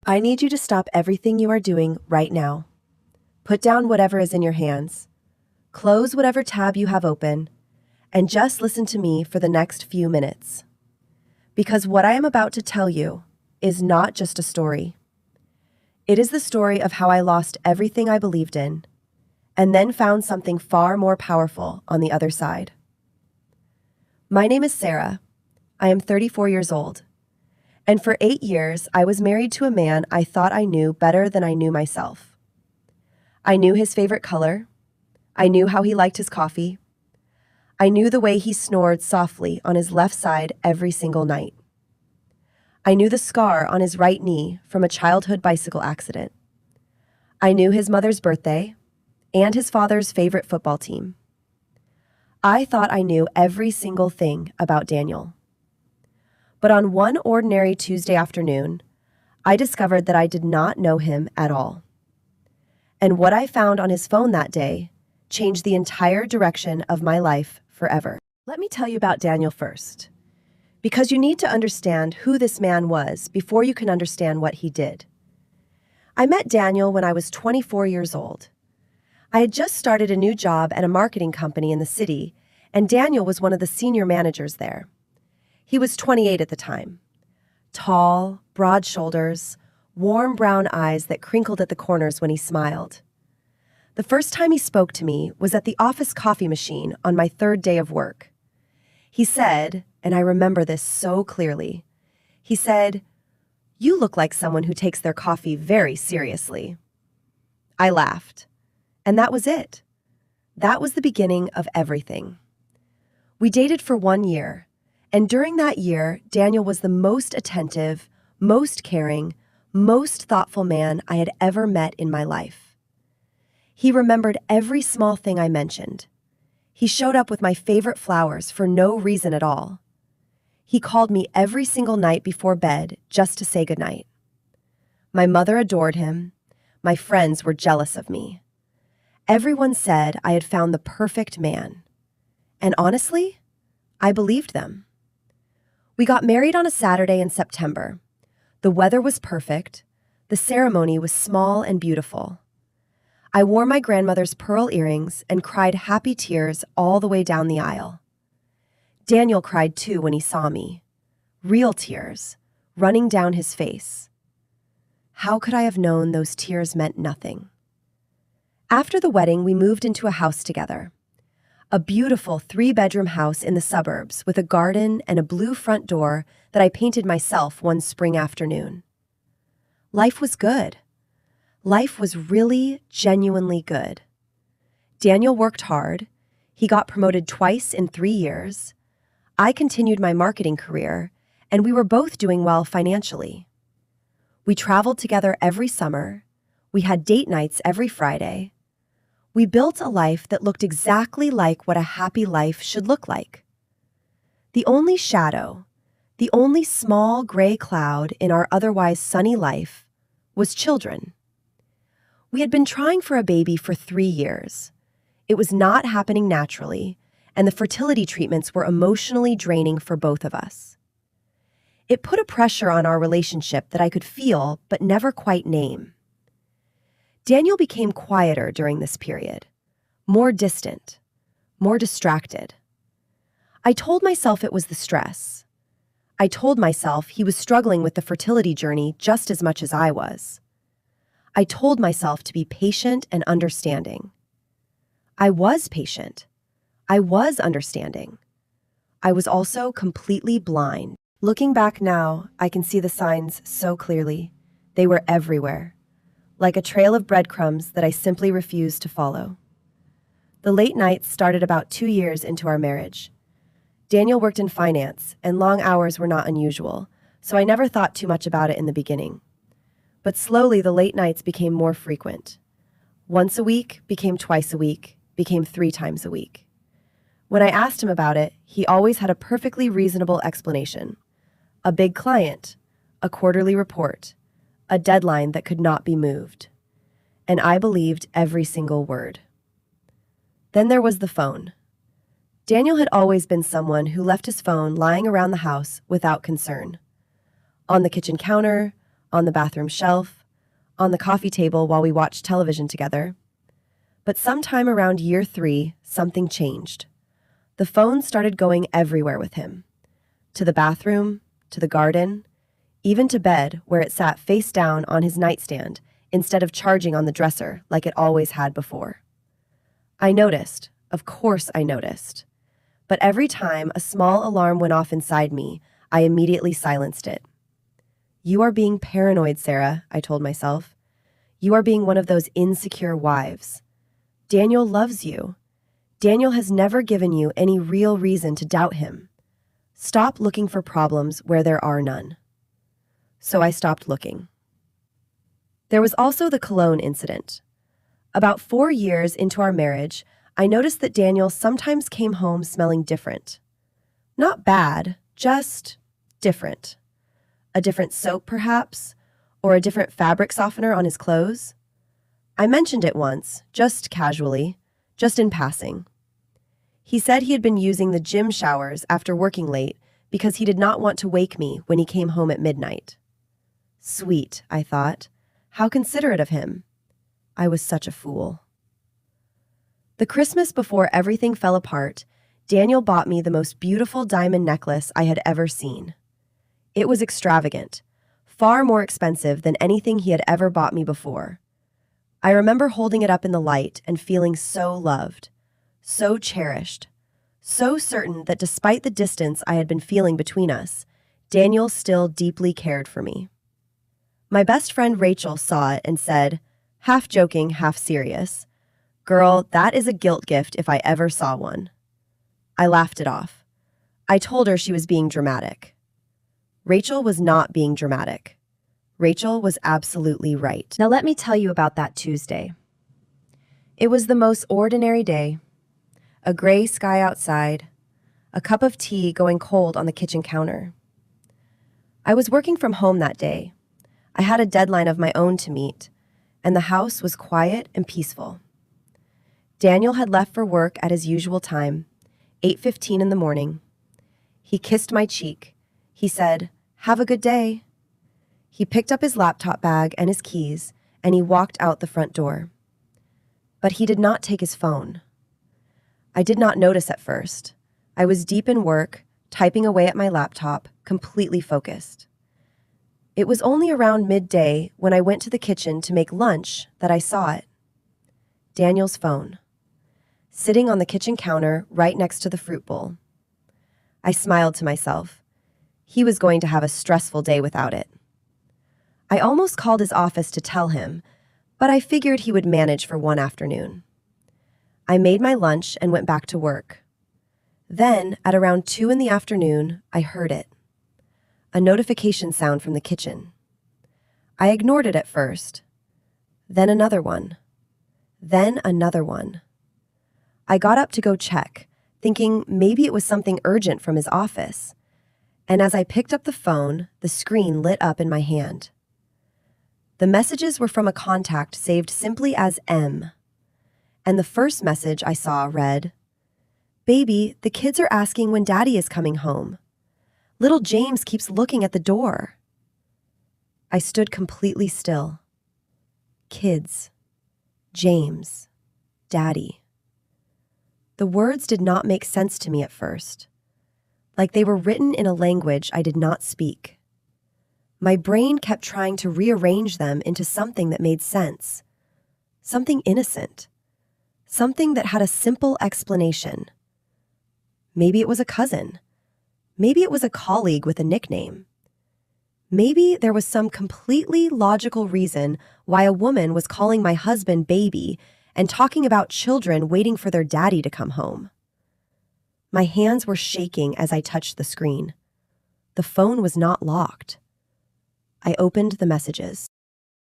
I need you to stop everything you are doing right now. Put down whatever is in your hands. Close whatever tab you have open, and just listen to me for the next few minutes. Because what I am about to tell you is not just a story. It is the story of how I lost everything I believed in, and then found something far more powerful on the other side. My name is Sarah. I am 34 years old. And for 8 years, I was married to a man I thought I knew better than I knew myself. I knew his favorite color. I knew how he liked his coffee. I knew the way he snored softly on his left side every single night. I knew the scar on his right knee from a childhood bicycle accident. I knew his mother's birthday and his father's favorite football team. I thought I knew every single thing about Daniel. But on one ordinary Tuesday afternoon, I discovered that I did not know him at all. And what I found on his phone that day changed the entire direction of my life forever. Let me tell you about Daniel first, because you need to understand who this man was before you can understand what he did. I met Daniel when I was 24 years old. I had just started a new job at a marketing company in the city, and Daniel was one of the senior managers there. He was 28 at the time. Tall, broad shoulders, warm brown eyes that crinkled at the corners when he smiled. The first time he spoke to me was at the office coffee machine on my third day of work. He said, and I remember this so clearly, he said, "You look like someone who takes their coffee very seriously." I laughed, and that was it. That was the beginning of everything. We dated for 1 year. And during that year, Daniel was the most attentive, most caring, most thoughtful man I had ever met in my life. He remembered every small thing I mentioned. He showed up with my favorite flowers for no reason at all. He called me every single night before bed just to say goodnight. My mother adored him. My friends were jealous of me. Everyone said I had found the perfect man. And honestly, I believed them. We got married on a Saturday in September. The weather was perfect. The ceremony was small and beautiful. I wore my grandmother's pearl earrings and cried happy tears all the way down the aisle. Daniel cried too when he saw me. Real tears, running down his face. How could I have known those tears meant nothing? After the wedding, we moved into a house together. A beautiful 3-bedroom house in the suburbs with a garden and a blue front door that I painted myself one spring afternoon. Life was good. Life was really, genuinely good. Daniel worked hard. He got promoted twice in 3 years. I continued my marketing career, and we were both doing well financially. We traveled together every summer. We had date nights every Friday. We built a life that looked exactly like what a happy life should look like. The only shadow, the only small gray cloud in our otherwise sunny life was children. We had been trying for a baby for 3 years. It was not happening naturally, and the fertility treatments were emotionally draining for both of us. It put a pressure on our relationship that I could feel but never quite name. Daniel became quieter during this period, more distant, more distracted. I told myself it was the stress. I told myself he was struggling with the fertility journey just as much as I was. I told myself to be patient and understanding. I was patient. I was understanding. I was also completely blind. Looking back now, I can see the signs so clearly. They were everywhere. Like a trail of breadcrumbs that I simply refused to follow. The late nights started about 2 years into our marriage. Daniel worked in finance, and long hours were not unusual, so I never thought too much about it in the beginning. But slowly the late nights became more frequent. Once a week became twice a week, became 3 times a week. When I asked him about it, he always had a perfectly reasonable explanation. A big client, a quarterly report, a deadline that could not be moved. And I believed every single word. Then there was the phone. Daniel had always been someone who left his phone lying around the house without concern. On the kitchen counter, on the bathroom shelf, on the coffee table while we watched television together. But sometime around year 3, something changed. The phone started going everywhere with him. To the bathroom, to the garden, even to bed where it sat face down on his nightstand instead of charging on the dresser like it always had before. I noticed, of course I noticed. But every time a small alarm went off inside me, I immediately silenced it. You are being paranoid, Sarah, I told myself. You are being one of those insecure wives. Daniel loves you. Daniel has never given you any real reason to doubt him. Stop looking for problems where there are none. So I stopped looking. There was also the cologne incident. About 4 years into our marriage, I noticed that Daniel sometimes came home smelling different. Not bad, just different. A different soap, perhaps, or a different fabric softener on his clothes. I mentioned it once, just casually, just in passing. He said he had been using the gym showers after working late because he did not want to wake me when he came home at midnight. Sweet, I thought. How considerate of him. I was such a fool. The Christmas before everything fell apart, Daniel bought me the most beautiful diamond necklace I had ever seen. It was extravagant, far more expensive than anything he had ever bought me before. I remember holding it up in the light and feeling so loved, so cherished, so certain that despite the distance I had been feeling between us, Daniel still deeply cared for me. My best friend Rachel saw it and said, half joking, half serious, "Girl, that is a guilt gift if I ever saw one." I laughed it off. I told her she was being dramatic. Rachel was not being dramatic. Rachel was absolutely right. Now let me tell you about that Tuesday. It was the most ordinary day. A gray sky outside, a cup of tea going cold on the kitchen counter. I was working from home that day. I had a deadline of my own to meet, and the house was quiet and peaceful. Daniel had left for work at his usual time, 8:15 in the morning. He kissed my cheek. He said, "Have a good day." He picked up his laptop bag and his keys, and he walked out the front door. But he did not take his phone. I did not notice at first. I was deep in work, typing away at my laptop, completely focused. It was only around midday when I went to the kitchen to make lunch that I saw it. Daniel's phone, sitting on the kitchen counter right next to the fruit bowl. I smiled to myself. He was going to have a stressful day without it. I almost called his office to tell him, but I figured he would manage for one afternoon. I made my lunch and went back to work. Then, at around 2 in the afternoon, I heard it. A notification sound from the kitchen. I ignored it at first. Then another one. Then another one. I got up to go check, thinking maybe it was something urgent from his office. And as I picked up the phone, the screen lit up in my hand. The messages were from a contact saved simply as M. And the first message I saw read, "Baby, the kids are asking when Daddy is coming home. Little James keeps looking at the door." I stood completely still. Kids. James. Daddy. The words did not make sense to me at first, like they were written in a language I did not speak. My brain kept trying to rearrange them into something that made sense, something innocent, something that had a simple explanation. Maybe it was a cousin. Maybe it was a colleague with a nickname. Maybe there was some completely logical reason why a woman was calling my husband baby and talking about children waiting for their daddy to come home. My hands were shaking as I touched the screen. The phone was not locked. I opened the messages.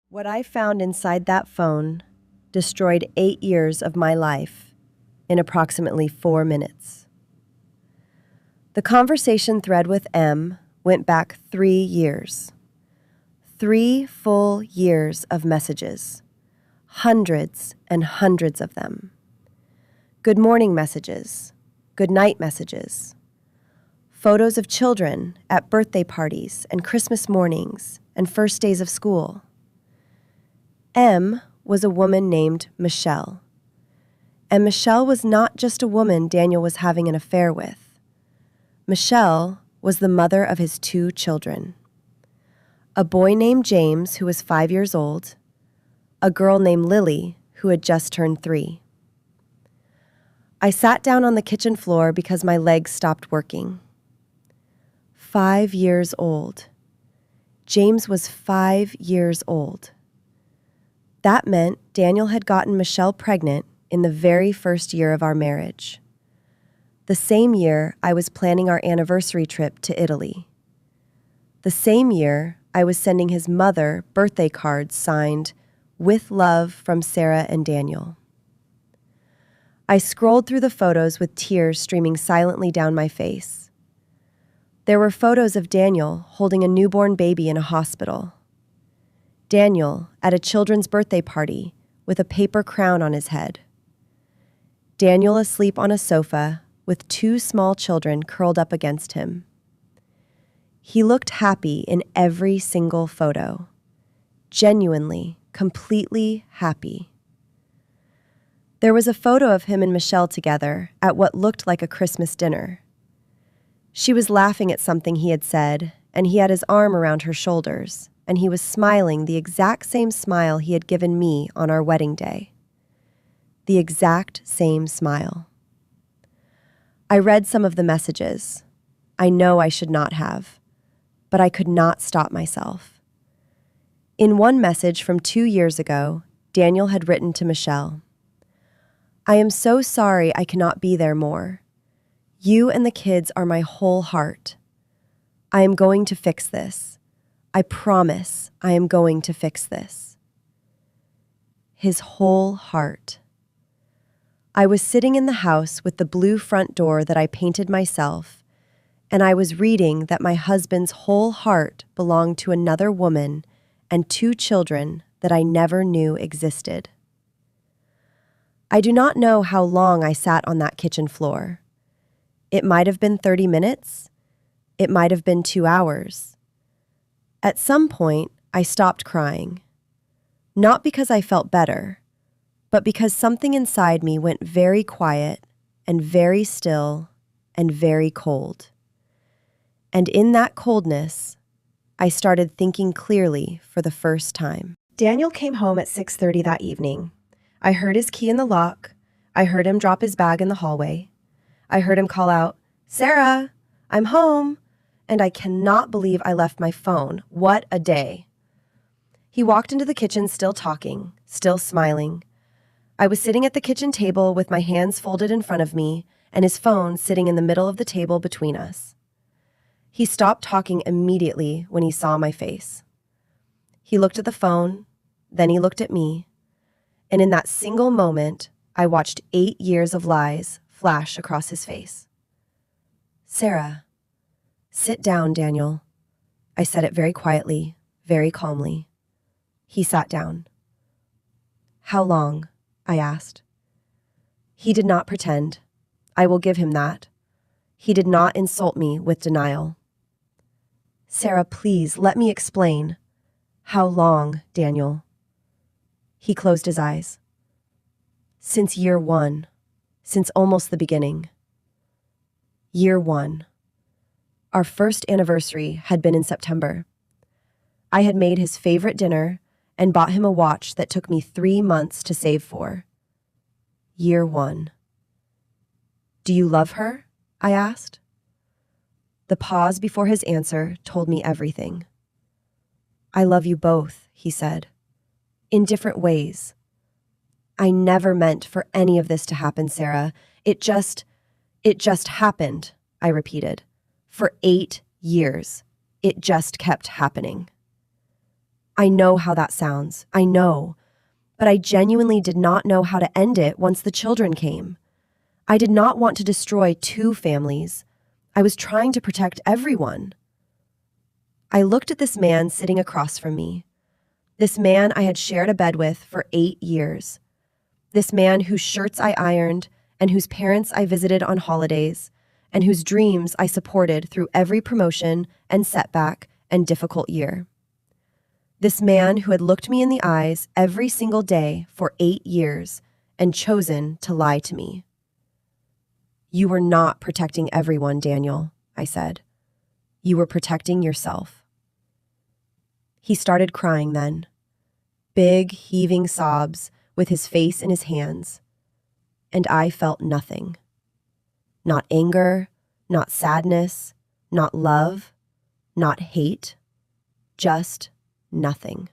What I found inside that phone destroyed 8 years of my life in approximately 4 minutes. The conversation thread with M went back 3 years. 3 full years of messages. Hundreds and hundreds of them. Good morning messages. Good night messages. Photos of children at birthday parties and Christmas mornings and first days of school. M was a woman named Michelle. And Michelle was not just a woman Daniel was having an affair with. Michelle was the mother of his 2 children. A boy named James, who was 5 years old, a girl named Lily, who had just turned 3. I sat down on the kitchen floor because my legs stopped working. 5 years old. James was 5 years old. That meant Daniel had gotten Michelle pregnant in the very first year of our marriage. The same year I was planning our anniversary trip to Italy. The same year I was sending his mother birthday cards signed, "With love from Sarah and Daniel." I scrolled through the photos with tears streaming silently down my face. There were photos of Daniel holding a newborn baby in a hospital. Daniel at a children's birthday party with a paper crown on his head. Daniel asleep on a sofa with 2 small children curled up against him. He looked happy in every single photo. Genuinely, completely happy. There was a photo of him and Michelle together at what looked like a Christmas dinner. She was laughing at something he had said, and he had his arm around her shoulders, and he was smiling the exact same smile he had given me on our wedding day. The exact same smile. I read some of the messages. I know I should not have, but I could not stop myself. In one message from 2 years ago, Daniel had written to Michelle, "I am so sorry I cannot be there more. You and the kids are my whole heart. I am going to fix this. I promise I am going to fix this." His whole heart. I was sitting in the house with the blue front door that I painted myself, and I was reading that my husband's whole heart belonged to another woman and 2 children that I never knew existed. I do not know how long I sat on that kitchen floor. It might have been 30 minutes. It might have been 2 hours. At some point, I stopped crying. Not because I felt better, but because something inside me went very quiet and very still and very cold. And in that coldness, I started thinking clearly for the first time. Daniel came home at 6:30 that evening. I heard his key in the lock. I heard him drop his bag in the hallway. I heard him call out, "Sarah, I'm home." And I cannot believe I left my phone. What a day. He walked into the kitchen still talking, still smiling. I was sitting at the kitchen table with my hands folded in front of me and his phone sitting in the middle of the table between us. He stopped talking immediately when he saw my face. He looked at the phone, then he looked at me, and in that single moment, I watched 8 years of lies flash across his face. "Sarah, sit down, Daniel." I said it very quietly, very calmly. He sat down. "How long?" I asked. He did not pretend. I will give him that. He did not insult me with denial. "Sarah, please, let me explain." "How long, Daniel?" He closed his eyes. "Since year 1. Since almost the beginning." Year 1. Our first anniversary had been in September. I had made his favorite dinner and bought him a watch that took me 3 months to save for. Year 1. "Do you love her?" I asked. The pause before his answer told me everything. "I love you both," he said, "in different ways. I never meant for any of this to happen, Sarah. It just happened," I repeated. "For 8 years, it just kept happening." I know how that sounds. I know. But I genuinely did not know how to end it once the children came. I did not want to destroy 2 families. I was trying to protect everyone. I looked at this man sitting across from me. This man I had shared a bed with for 8 years. This man whose shirts I ironed and whose parents I visited on holidays and whose dreams I supported through every promotion and setback and difficult year. This man who had looked me in the eyes every single day for 8 years and chosen to lie to me. You were not protecting everyone, Daniel, I said. You were protecting yourself. He started crying then, big, heaving sobs with his face in his hands, and I felt nothing. Not anger, not sadness, not love, not hate, just nothing.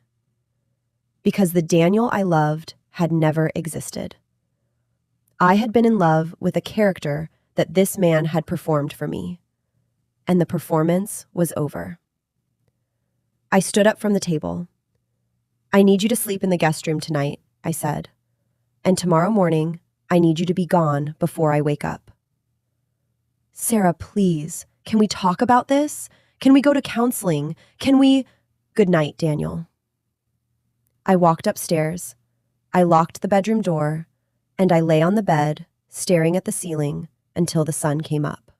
Because the Daniel I loved had never existed. I had been in love with a character that this man had performed for me, and the performance was over. I stood up from the table. I need you to sleep in the guest room tonight, I said, and tomorrow morning, I need you to be gone before I wake up. Sarah, please, can we talk about this? Can we go to counseling? Good night, Daniel. I walked upstairs. I locked the bedroom door, and I lay on the bed, staring at the ceiling until the sun came up.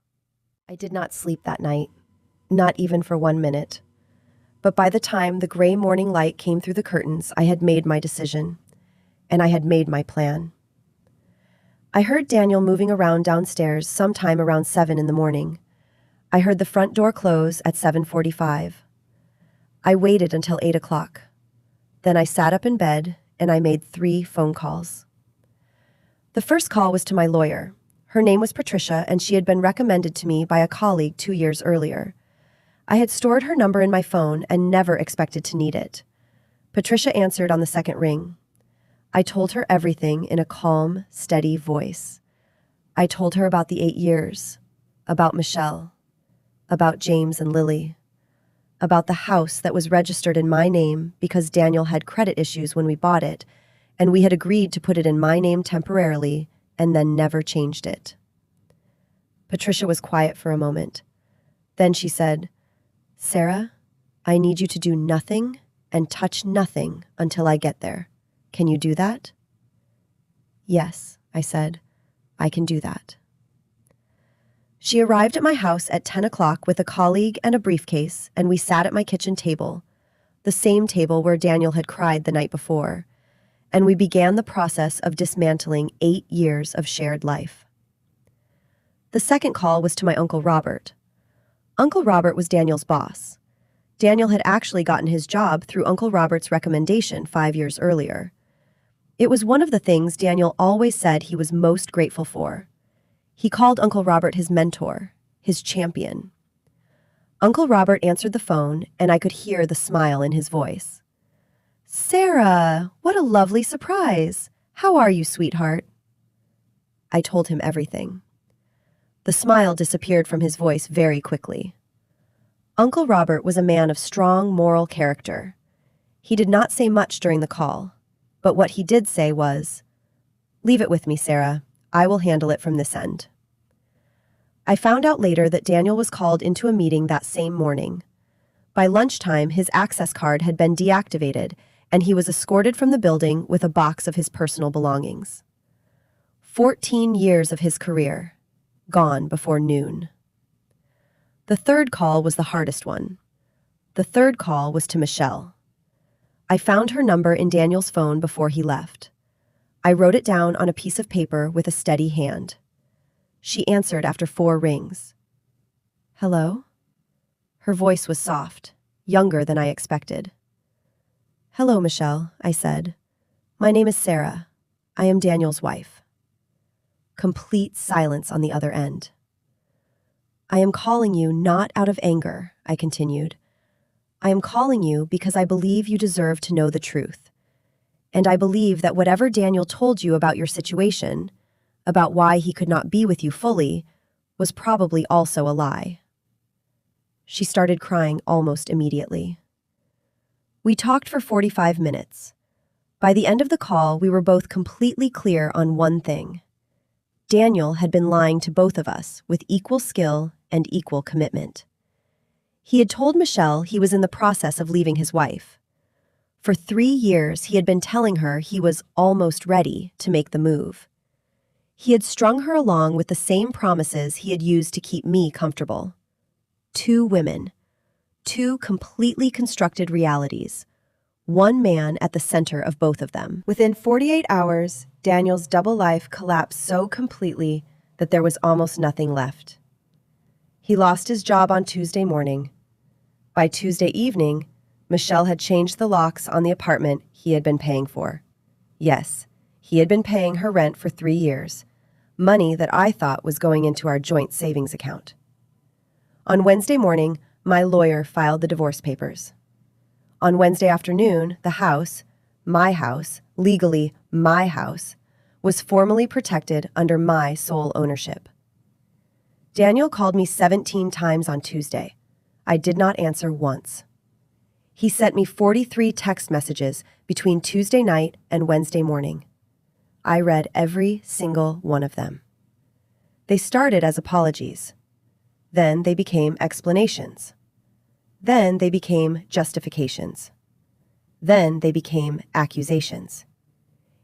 I did not sleep that night, not even for 1 minute. But by the time the gray morning light came through the curtains, I had made my decision, and I had made my plan. I heard Daniel moving around downstairs sometime around 7 in the morning. I heard the front door close at 7:45. I waited until 8 o'clock. Then I sat up in bed and I made 3 phone calls. The first call was to my lawyer. Her name was Patricia, and she had been recommended to me by a colleague 2 years earlier. I had stored her number in my phone and never expected to need it. Patricia answered on the second ring. I told her everything in a calm, steady voice. I told her about the 8 years, about Michelle, about James and Lily, about the house that was registered in my name because Daniel had credit issues when we bought it, and we had agreed to put it in my name temporarily and then never changed it. Patricia was quiet for a moment. Then she said, Sarah, I need you to do nothing and touch nothing until I get there. Can you do that? Yes, I said, I can do that. She arrived at my house at 10 o'clock with a colleague and a briefcase, and we sat at my kitchen table, the same table where Daniel had cried the night before, and we began the process of dismantling 8 years of shared life. The second call was to my Uncle Robert. Uncle Robert was Daniel's boss. Daniel had actually gotten his job through Uncle Robert's recommendation 5 years earlier. It was one of the things Daniel always said he was most grateful for. He called Uncle Robert his mentor, his champion. Uncle Robert answered the phone, and I could hear the smile in his voice. Sarah, what a lovely surprise. How are you, sweetheart? I told him everything. The smile disappeared from his voice very quickly. Uncle Robert was a man of strong moral character. He did not say much during the call, but what he did say was, "Leave it with me, Sarah. I will handle it from this end." I found out later that Daniel was called into a meeting that same morning. By lunchtime, his access card had been deactivated, and he was escorted from the building with a box of his personal belongings. 14 years of his career, gone before noon. The third call was the hardest one. The third call was to Michelle. I found her number in Daniel's phone before he left. I wrote it down on a piece of paper with a steady hand. She answered after 4 rings. Hello? Her voice was soft, younger than I expected. Hello, Michelle, I said. My name is Sarah. I am Daniel's wife. Complete silence on the other end. I am calling you not out of anger, I continued. I am calling you because I believe you deserve to know the truth. And I believe that whatever Daniel told you about your situation, about why he could not be with you fully, was probably also a lie. She started crying almost immediately. We talked for 45 minutes. By the end of the call, we were both completely clear on one thing. Daniel had been lying to both of us with equal skill and equal commitment. He had told Michelle he was in the process of leaving his wife. For 3 years, he had been telling her he was almost ready to make the move. He had strung her along with the same promises he had used to keep me comfortable. 2 women, 2 completely constructed realities, one man at the center of both of them. Within 48 hours, Daniel's double life collapsed so completely that there was almost nothing left. He lost his job on Tuesday morning. By Tuesday evening, Michelle had changed the locks on the apartment he had been paying for. Yes, he had been paying her rent for 3 years, money that I thought was going into our joint savings account. On Wednesday morning, my lawyer filed the divorce papers. On Wednesday afternoon, the house, my house, legally my house, was formally protected under my sole ownership. Daniel called me 17 times on Tuesday. I did not answer once. He sent me 43 text messages between Tuesday night and Wednesday morning. I read every single one of them. They started as apologies. Then they became explanations. Then they became justifications. Then they became accusations.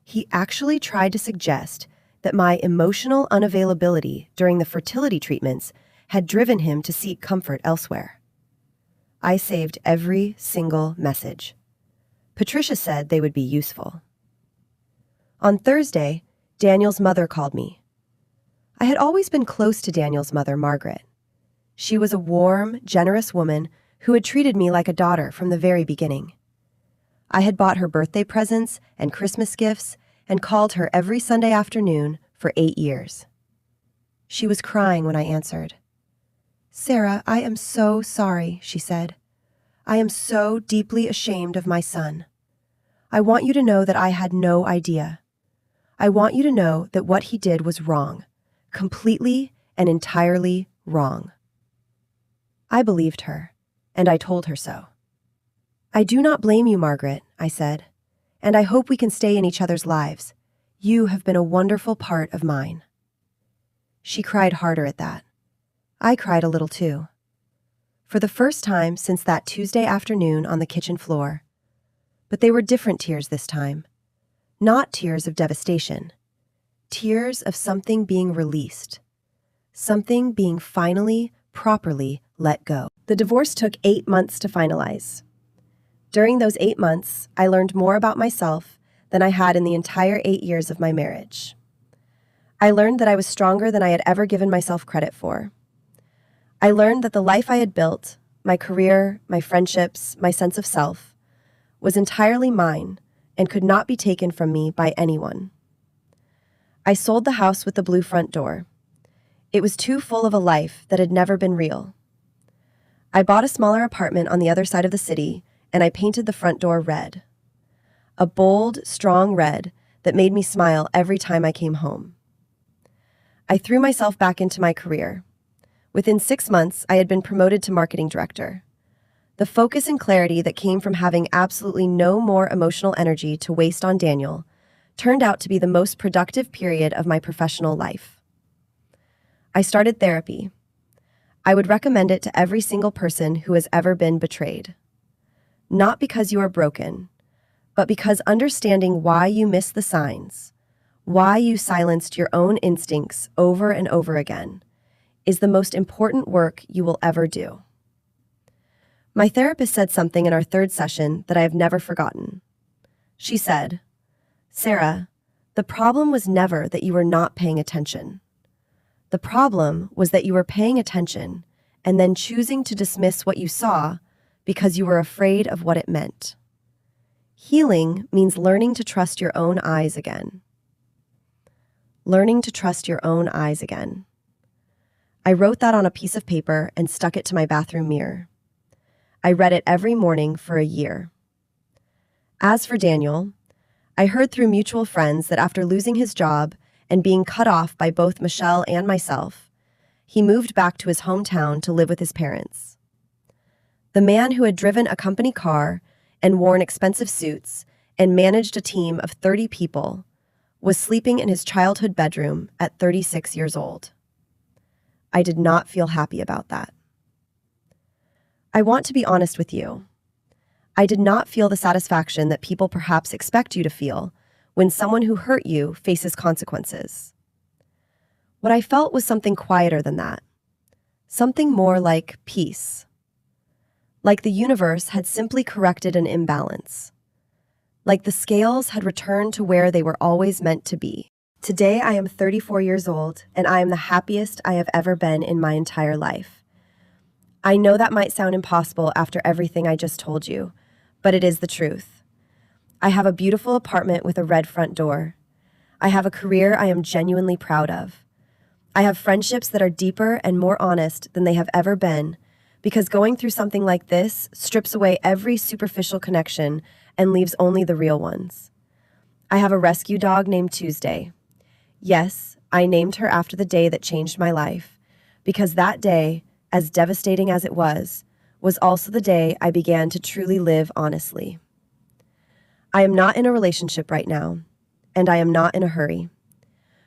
He actually tried to suggest that my emotional unavailability during the fertility treatments had driven him to seek comfort elsewhere. I saved every single message. Patricia said they would be useful. On Thursday, Daniel's mother called me. I had always been close to Daniel's mother, Margaret. She was a warm, generous woman who had treated me like a daughter from the very beginning. I had bought her birthday presents and Christmas gifts and called her every Sunday afternoon for 8 years. She was crying when I answered. "Sarah, I am so sorry," she said. "I am so deeply ashamed of my son. I want you to know that I had no idea. I want you to know that what he did was wrong, completely and entirely wrong." I believed her, and I told her so. "I do not blame you, Margaret," I said, "and I hope we can stay in each other's lives. You have been a wonderful part of mine." She cried harder at that. I cried a little too. For the first time since that Tuesday afternoon on the kitchen floor. But they were different tears this time. Not tears of devastation. Tears of something being released. Something being finally, properly let go. The divorce took 8 months to finalize. During those 8 months, I learned more about myself than I had in the entire 8 years of my marriage. I learned that I was stronger than I had ever given myself credit for. I learned that the life I had built, my career, my friendships, my sense of self, was entirely mine and could not be taken from me by anyone. I sold the house with the blue front door. It was too full of a life that had never been real. I bought a smaller apartment on the other side of the city, and I painted the front door red. A bold, strong red that made me smile every time I came home. I threw myself back into my career. Within 6 months, I had been promoted to marketing director. The focus and clarity that came from having absolutely no more emotional energy to waste on Daniel turned out to be the most productive period of my professional life. I started therapy. I would recommend it to every single person who has ever been betrayed. Not because you are broken, but because understanding why you missed the signs, why you silenced your own instincts over and over again, is the most important work you will ever do. My therapist said something in our 3rd session that I have never forgotten. She said, "Sarah, the problem was never that you were not paying attention. The problem was that you were paying attention and then choosing to dismiss what you saw because you were afraid of what it meant. Healing means learning to trust your own eyes again." Learning to trust your own eyes again. I wrote that on a piece of paper and stuck it to my bathroom mirror. I read it every morning for a year. As for Daniel, I heard through mutual friends that after losing his job and being cut off by both Michelle and myself, he moved back to his hometown to live with his parents. The man who had driven a company car and worn expensive suits and managed a team of 30 people was sleeping in his childhood bedroom at 36 years old. I did not feel happy about that. I want to be honest with you. I did not feel the satisfaction that people perhaps expect you to feel when someone who hurt you faces consequences. What I felt was something quieter than that. Something more like peace. Like the universe had simply corrected an imbalance. like the scales had returned to where they were always meant to be. Today I am 34 years old, and I am the happiest I have ever been in my entire life. I know that might sound impossible after everything I just told you, but it is the truth. I have a beautiful apartment with a red front door. I have a career I am genuinely proud of. I have friendships that are deeper and more honest than they have ever been, because going through something like this strips away every superficial connection and leaves only the real ones. I have a rescue dog named Tuesday. Yes, I named her after the day that changed my life, because that day, as devastating as it was also the day I began to truly live honestly. I am not in a relationship right now, and I am not in a hurry.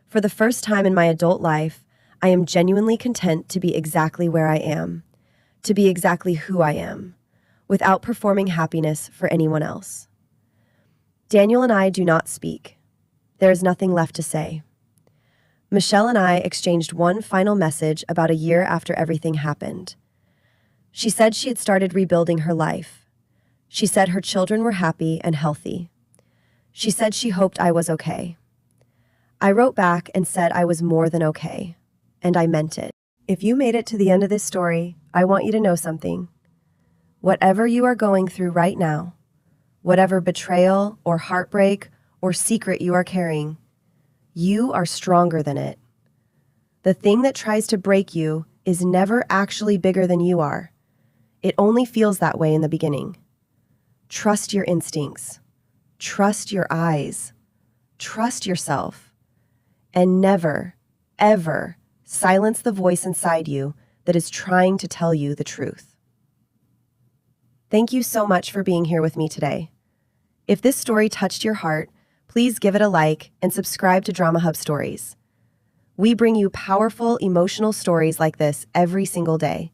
For the first time in my adult life, I am genuinely content to be exactly where I am, to be exactly who I am, without performing happiness for anyone else. Daniel and I do not speak. There is nothing left to say. Michelle and I exchanged one final message about a year after everything happened. She said she had started rebuilding her life. She said her children were happy and healthy. She said she hoped I was okay. I wrote back and said I was more than okay, and I meant it. If you made it to the end of this story, I want you to know something. Whatever you are going through right now, whatever betrayal or heartbreak or secret you are carrying, you are stronger than it. The thing that tries to break you is never actually bigger than you are. It only feels that way in the beginning. Trust your instincts. Trust your eyes. Trust yourself. And never, ever silence the voice inside you that is trying to tell you the truth. Thank you so much for being here with me today. If this story touched your heart, please give it a like and subscribe to Drama Hub Stories. We bring you powerful, emotional stories like this every single day.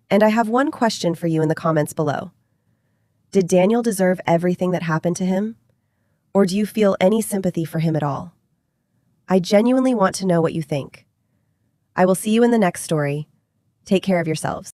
And I have one question for you in the comments below. Did Daniel deserve everything that happened to him? Or do you feel any sympathy for him at all? I genuinely want to know what you think. I will see you in the next story. Take care of yourselves.